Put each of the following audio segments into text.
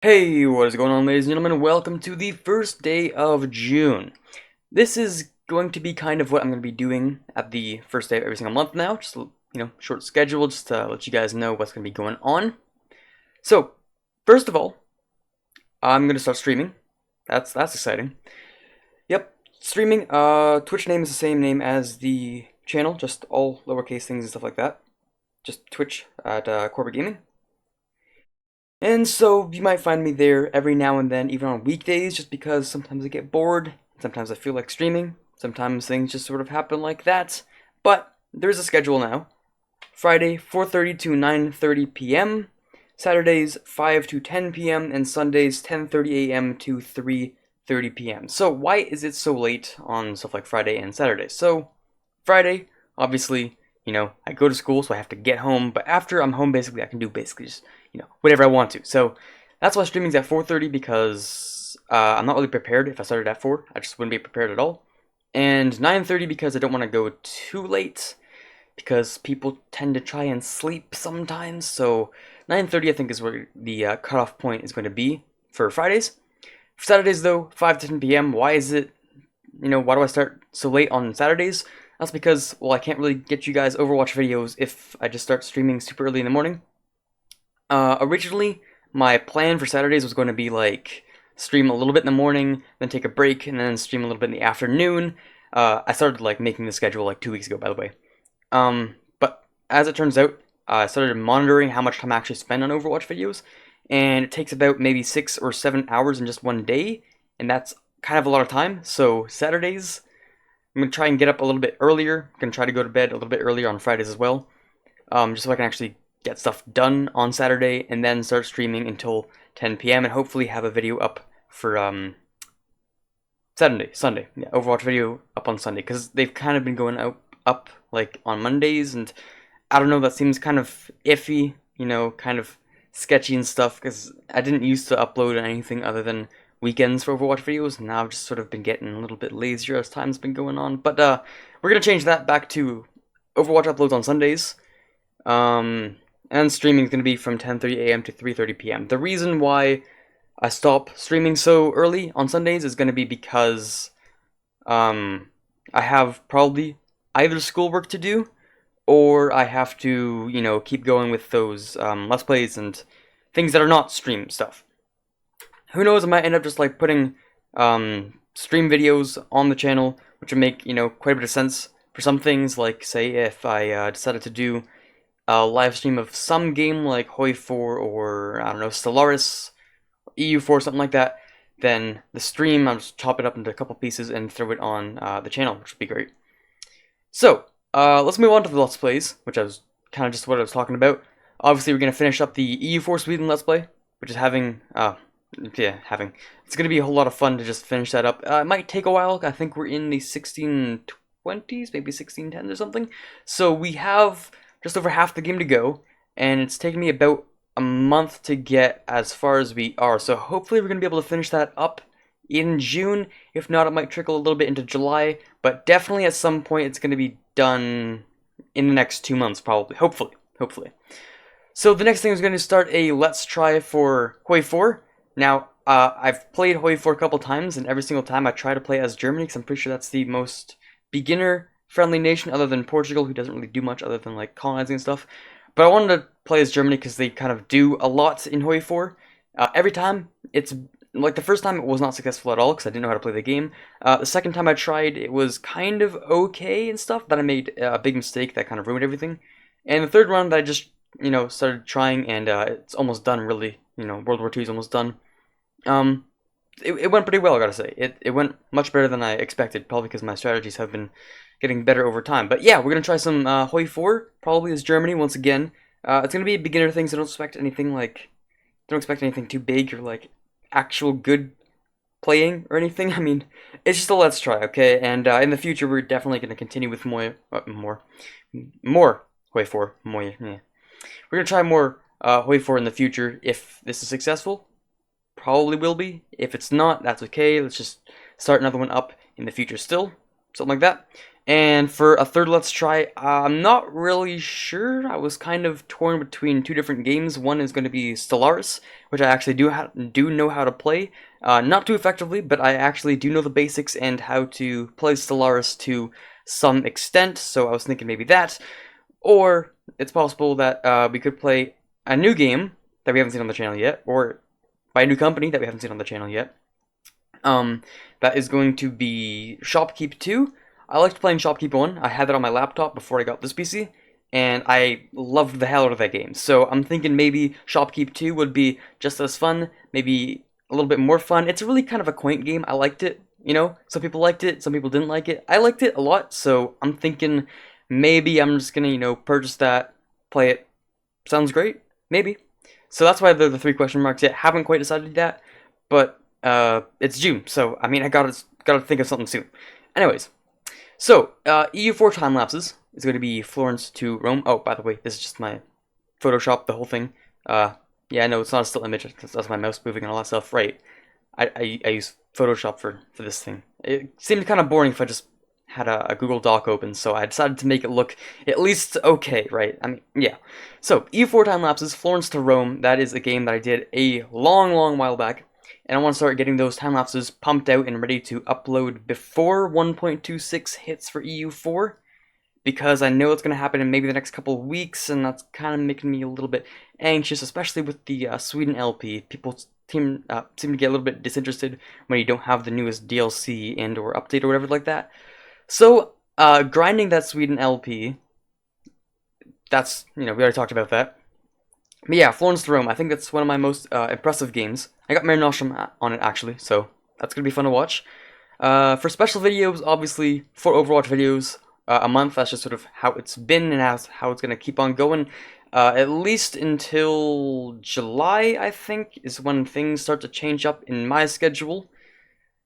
Hey, what is going on, ladies and gentlemen? Welcome to the first day of June. This is going to be kind of what I'm going to be doing at the first day of every single month now. Just a short schedule, just to let you guys know what's going to be going on. So, first of all, I'm going to start streaming. That's exciting. Yep, streaming. Twitch name is the same name as the channel, just all lowercase things and stuff like that. Just Twitch at Corporate Gaming. And so you might find me there every now and then, even on weekdays, just because sometimes I get bored, sometimes I feel like streaming, sometimes things just sort of happen like that. But there's a schedule now. Friday 4:30 to 9:30 p.m., Saturdays 5 to 10 p.m., and Sundays 10:30 a.m. to 3:30 p.m. So why is it so late on stuff like Friday and Saturday? So Friday, obviously, I go to school, so I have to get home. But after I'm home, basically, I can do basically just, whatever I want to. So that's why streaming's at 4:30 because I'm not really prepared. If I started at 4, I just wouldn't be prepared at all. And 9:30 because I don't want to go too late because people tend to try and sleep sometimes. So 9:30 I think is where the cutoff point is going to be for Fridays. For Saturdays though, 5 to 10 p.m. Why is it? Why do I start so late on Saturdays? That's because, well, I can't really get you guys Overwatch videos if I just start streaming super early in the morning. Originally, my plan for Saturdays was going to be like stream a little bit in the morning, then take a break, and then stream a little bit in the afternoon. I started like making the schedule like 2 weeks ago, by the way. But as it turns out, I started monitoring how much time I actually spend on Overwatch videos, and it takes about maybe 6 or 7 hours in just one day, and that's kind of a lot of time. So Saturdays, I'm gonna try and get up a little bit earlier. I'm gonna try to go to bed a little bit earlier on Fridays as well, just so I can actually get stuff done on Saturday, and then start streaming until 10 p.m. and hopefully have a video up for Sunday. Yeah, Overwatch video up on Sunday because they've kind of been going up like on Mondays, and I don't know. That seems kind of iffy, kind of sketchy and stuff because I didn't used to upload anything other than weekends for Overwatch videos, and now I've just sort of been getting a little bit lazier as time's been going on. But we're gonna change that back to Overwatch uploads on Sundays. And streaming is going to be from 10:30 a.m. to 3:30 p.m. The reason why I stop streaming so early on Sundays is going to be because I have probably either schoolwork to do or I have to, keep going with those Let's Plays and things that are not stream stuff. Who knows, I might end up just like putting stream videos on the channel, which would make, quite a bit of sense for some things, like say if I decided to do a live stream of some game like Hoi 4 or I don't know, Stellaris, EU4, something like that, then the stream I'll just chop it up into a couple pieces and throw it on the channel, which would be great. So let's move on to the Let's Plays, which I was kind of just what I was talking about. Obviously, we're gonna finish up the EU4 Sweden Let's Play, which is having It's gonna be a whole lot of fun to just finish that up. It might take a while. I think we're in the 1620s, maybe 1610s or something. So we have just over half the game to go, and it's taken me about a month to get as far as we are. So hopefully we're going to be able to finish that up in June. If not, it might trickle a little bit into July, but definitely at some point it's going to be done in the next 2 months, probably. Hopefully. So the next thing is going to start a Let's Try for Hoi 4. Now, I've played Hoi 4 a couple times, and every single time I try to play as Germany, because I'm pretty sure that's the most beginner-friendly nation other than Portugal, who doesn't really do much other than like colonizing and stuff. But I wanted to play as Germany because they kind of do a lot in Hoi 4. Every time, it's like the first time it was not successful at all because I didn't know how to play the game. The second time I tried, it was kind of okay and stuff, but I made a big mistake that kind of ruined everything. And the third round, I just started trying, and it's almost done. Really, World War II is almost done. It went pretty well, I gotta say. It went much better than I expected, probably because my strategies have been getting better over time. But yeah, we're gonna try some Hoi 4, probably as Germany once again. It's gonna be beginner things. I don't expect anything too big or like actual good playing or anything. I mean, it's just a let's try, okay? And in the future, we're definitely gonna continue with more Hoi 4, more. Yeah. We're gonna try more Hoi 4 in the future if this is successful. Probably will be. If it's not, that's okay. Let's just start another one up in the future still. Something like that. And for a third Let's Try, I'm not really sure. I was kind of torn between two different games. One is going to be Stellaris, which I actually do know how to play. Not too effectively, but I actually do know the basics and how to play Stellaris to some extent, so I was thinking maybe that. Or it's possible that we could play a new game that we haven't seen on the channel yet, or by a new company that we haven't seen on the channel yet. That is going to be Shopkeep 2. I liked playing Shopkeep 1. I had that on my laptop before I got this PC, and I loved the hell out of that game. So I'm thinking maybe Shopkeep 2 would be just as fun, maybe a little bit more fun. It's really kind of a quaint game. I liked it, you know? Some people liked it, some people didn't like it. I liked it a lot, so I'm thinking maybe I'm just gonna, purchase that, play it. Sounds great? Maybe. So that's why the three question marks yet. Haven't quite decided that, but it's June, so I mean I gotta think of something soon. Anyways, so EU4 time lapses is going to be Florence to Rome. Oh, by the way, this is just my Photoshop, the whole thing. Yeah, no, it's not a still image. That's my mouse moving and all that stuff. Right. I use Photoshop for this thing. It seemed kind of boring if I just had a Google Doc open, so I decided to make it look at least okay, right? I mean, yeah. So, EU4 time lapses, Florence to Rome, that is a game that I did a long while back, and I want to start getting those time lapses pumped out and ready to upload before 1.26 hits for EU4, because I know it's going to happen in maybe the next couple of weeks, and that's kind of making me a little bit anxious, especially with the Sweden LP. People seem to get a little bit disinterested when you don't have the newest DLC and or update or whatever like that. So, grinding that Sweden LP, that's, we already talked about that. But yeah, Florence to Rome, I think that's one of my most impressive games. I got Mare Nostrum on it, actually, so that's going to be fun to watch. For special videos, obviously, for Overwatch videos, a month, that's just sort of how it's been and how it's going to keep on going. At least until July, I think, is when things start to change up in my schedule.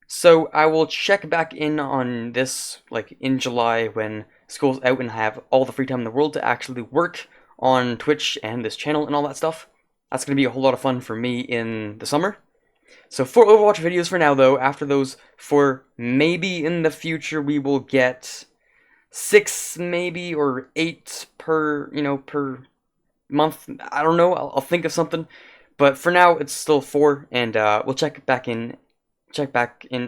So I will check back in on this, like, in July when school's out and I have all the free time in the world to actually work on Twitch and this channel and all that stuff. That's going to be a whole lot of fun for me in the summer. So for Overwatch videos for now, though, after those, for maybe in the future we will get 6 maybe or 8 per, per month. I don't know, I'll think of something. But for now, it's still 4, and we'll check back in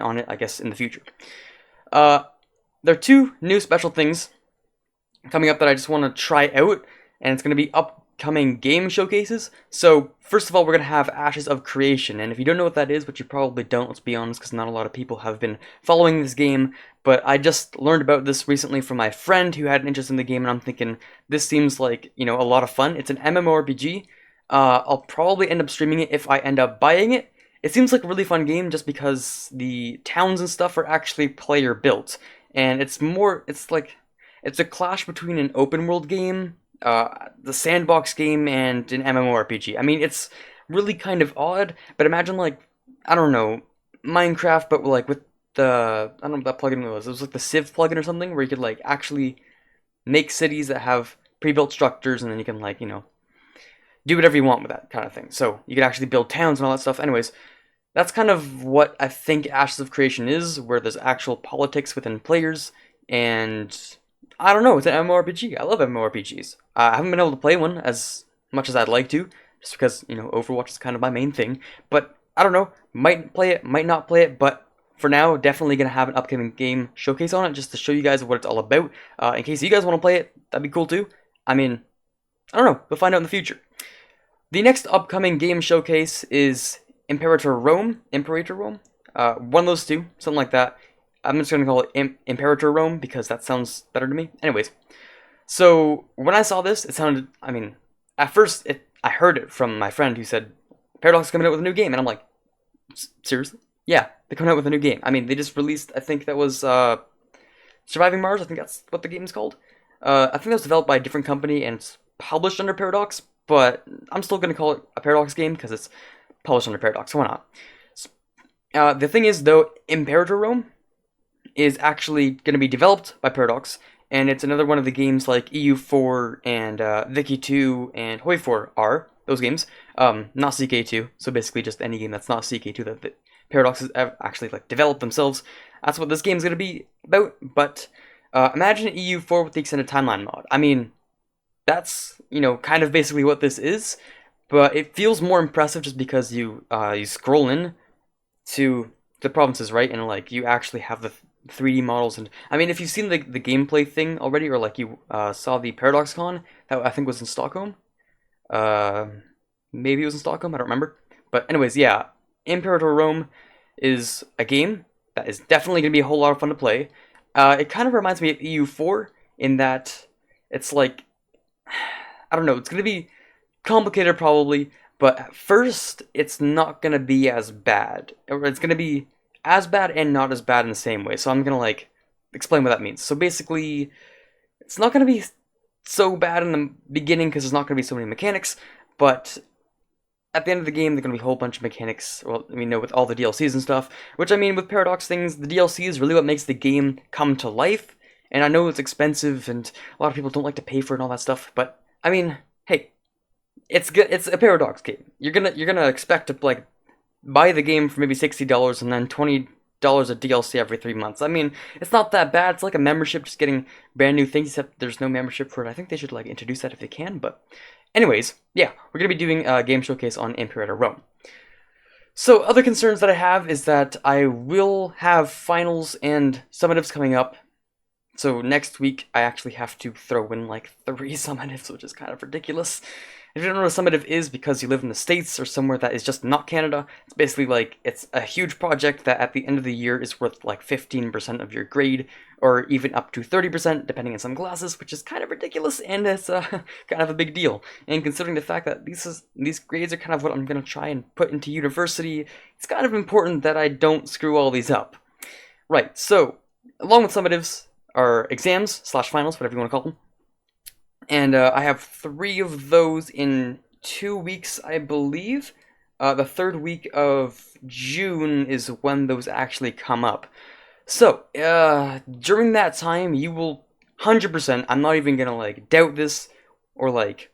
on it, I guess, in the future. There are 2 new special things coming up that I just want to try out, and it's going to be upcoming game showcases. So, first of all, we're going to have Ashes of Creation, and if you don't know what that is, which you probably don't, let's be honest, because not a lot of people have been following this game, but I just learned about this recently from my friend who had an interest in the game, and I'm thinking, this seems like, a lot of fun. It's an MMORPG. I'll probably end up streaming it if I end up buying it. It seems like a really fun game just because the towns and stuff are actually player built, and it's a clash between an open world game, the sandbox game, and an MMORPG. I mean, it's really kind of odd, but imagine, like, I don't know, Minecraft, but like with I don't know what that plugin was. It was like the Civ plugin or something, where you could like actually make cities that have pre-built structures, and then you can like, do whatever you want with that kind of thing. So you could actually build towns and all that stuff. Anyways, that's kind of what I think Ashes of Creation is, where there's actual politics within players, and I don't know, it's an MMORPG. I love MMORPGs. I haven't been able to play one as much as I'd like to, just because, Overwatch is kind of my main thing, but I don't know, might play it, might not play it, but for now, definitely going to have an upcoming game showcase on it, just to show you guys what it's all about. In case you guys want to play it, that'd be cool too. I mean, I don't know, we'll find out in the future. The next upcoming game showcase is Imperator Rome. One of those two, something like that. I'm just going to call it Imperator Rome because that sounds better to me. Anyways, so when I saw this, it sounded, I mean, at first I heard it from my friend who said, Paradox is coming out with a new game, and I'm like, seriously? Yeah, they're coming out with a new game. I mean, they just released, I think that was Surviving Mars, I think that's what the game's called. I think that was developed by a different company, and it's published under Paradox, but I'm still going to call it a Paradox game because it's published under Paradox, so why not? The thing is, though, Imperator Rome is actually going to be developed by Paradox, and it's another one of the games like EU4 and Vicky 2 and Hoi 4 are, those games, not CK2, so basically just any game that's not CK2 that Paradox has actually like developed themselves. That's what this game's going to be about, but Imagine EU4 with the extended timeline mod. I mean, that's, kind of basically what this is, but it feels more impressive just because you scroll in to the provinces, right? And like you actually have the 3D models, and I mean, if you've seen the gameplay thing already, or like you saw the ParadoxCon that I think was in Stockholm, uh, maybe it was in Stockholm, I don't remember. But anyways, yeah, Imperator Rome is a game that is definitely going to be a whole lot of fun to play. It kind of reminds me of EU4 in that it's like, I don't know, it's going to be complicated probably, but at first it's not going to be as bad. Or it's going to be as bad and not as bad in the same way. So I'm going to like explain what that means. So basically, it's not going to be so bad in the beginning because there's not going to be so many mechanics, but at the end of the game, there's going to be a whole bunch of mechanics, well, with all the DLCs and stuff, which, I mean, with Paradox things, the DLC is really what makes the game come to life, and I know it's expensive, and a lot of people don't like to pay for it and all that stuff, but, I mean, hey, it's good. It's a Paradox game. You're gonna expect to, like, buy the game for maybe $60 and then $20 of DLC every 3 months. I mean, it's not that bad. It's like a membership, just getting brand new things, except there's no membership for it. I think they should, like, introduce that if they can, but anyways, yeah, we're going to be doing a game showcase on Imperator Rome. So, other concerns that I have is that I will have finals and summatives coming up. So, next week, I actually have to throw in like 3 summatives, which is kind of ridiculous. If you don't know what a summative is because you live in the States or somewhere that is just not Canada, it's basically like it's a huge project that at the end of the year is worth like 15% of your grade, or even up to 30% depending on some classes, which is kind of ridiculous and it's kind of a big deal. And considering the fact that these grades are kind of what I'm going to try and put into university, it's kind of important that I don't screw all these up. Right, so along with summatives are exams slash finals, whatever you want to call them. And I have 3 of those in 2 weeks, I believe. The third week of June is when those actually come up. So, during that time, you will 100%, I'm not even gonna like doubt this, or like,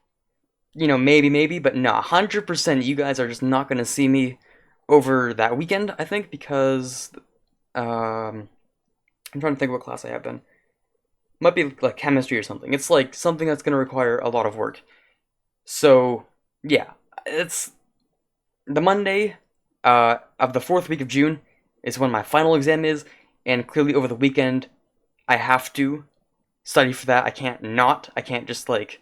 maybe, but no, 100% you guys are just not gonna see me over that weekend, I think, because, I'm trying to think what class I have then. Might be like chemistry or something. It's like something that's gonna require a lot of work. So, yeah, it's the Monday of the fourth week of June is when my final exam is, and clearly over the weekend I have to study for that. I can't not. I can't just like,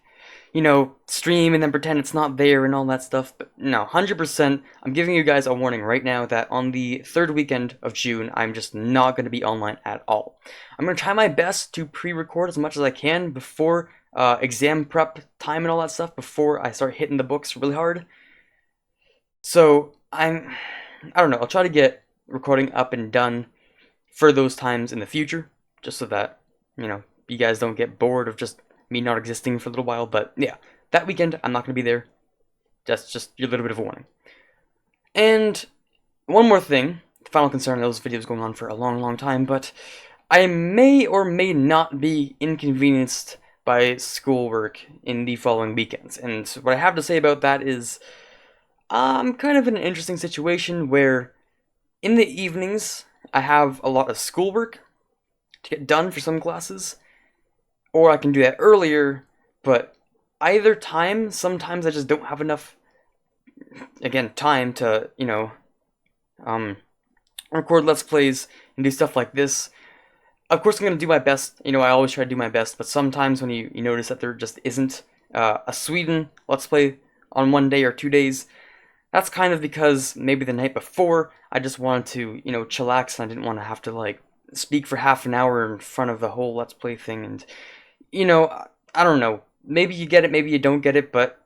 stream and then pretend it's not there and all that stuff. But no, 100%, I'm giving you guys a warning right now that on the third weekend of June, I'm just not going to be online at all. I'm going to try my best to pre-record as much as I can before exam prep time and all that stuff, before I start hitting the books really hard. So I don't know, I'll try to get recording up and done for those times in the future, just so that, you guys don't get bored of just me not existing for a little while. But yeah, that weekend I'm not going to be there. That's just a little bit of a warning. And one more thing, final concern, those videos going on for a long, long time, but I may or may not be inconvenienced by schoolwork in the following weekends. And what I have to say about that is I'm kind of in an interesting situation where in the evenings I have a lot of schoolwork to get done for some classes, or I can do that earlier, but either time, sometimes I just don't have enough, again, time to, um, record Let's Plays and do stuff like this. Of course, I'm going to do my best. I always try to do my best, but sometimes when you notice that there just isn't a Sweden Let's Play on one day or 2 days, that's kind of because maybe the night before I just wanted to, chillax, and I didn't want to have to, like, speak for half an hour in front of the whole Let's Play thing, and, I don't know. Maybe you get it, maybe you don't get it, but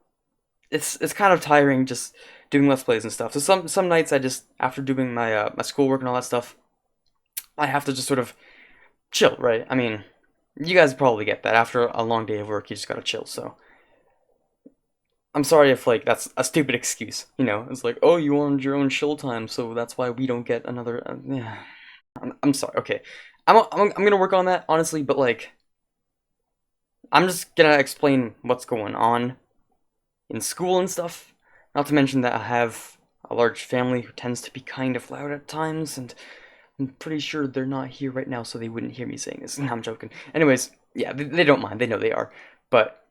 it's kind of tiring just doing Let's Plays and stuff. So some nights I just, after doing my my schoolwork and all that stuff, I have to just sort of chill, right? I mean, you guys probably get that. After a long day of work, you just gotta chill, so. I'm sorry if, like, that's a stupid excuse, It's like, oh, you wanted your own chill time, so that's why we don't get another, yeah. I'm sorry, okay. I'm gonna work on that, honestly, but, like, I'm just gonna explain what's going on in school and stuff. Not to mention that I have a large family who tends to be kind of loud at times, and I'm pretty sure they're not here right now, so they wouldn't hear me saying this. No, I'm joking. Anyways, yeah, they don't mind. They know they are. But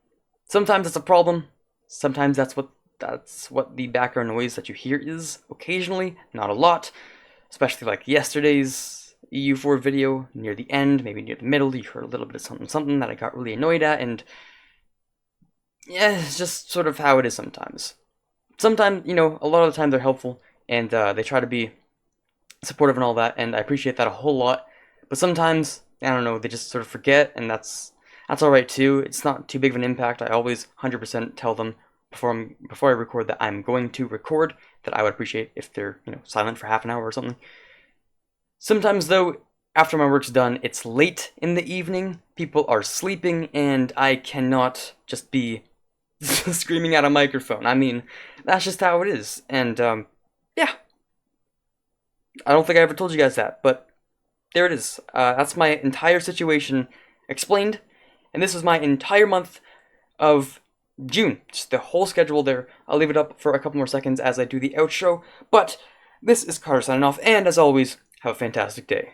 sometimes it's a problem. Sometimes that's what the background noise that you hear is. Occasionally, not a lot. Especially like yesterday's EU4 video, near the end, maybe near the middle, you heard a little bit of something that I got really annoyed at, and yeah, it's just sort of how it is sometimes. Sometimes, a lot of the time they're helpful, and they try to be supportive and all that, and I appreciate that a whole lot. But sometimes, I don't know, they just sort of forget, and that's all right too. It's not too big of an impact. I always 100% tell them before I record that I'm going to record, that I would appreciate if they're silent for half an hour or something. Sometimes though, after my work's done, it's late in the evening. People are sleeping, and I cannot just be screaming at a microphone. I mean, that's just how it is. And yeah, I don't think I ever told you guys that, but there it is. That's my entire situation explained, and this is my entire month of June. Just the whole schedule there. I'll leave it up for a couple more seconds as I do the outro, but this is Carter signing off, and as always, have a fantastic day.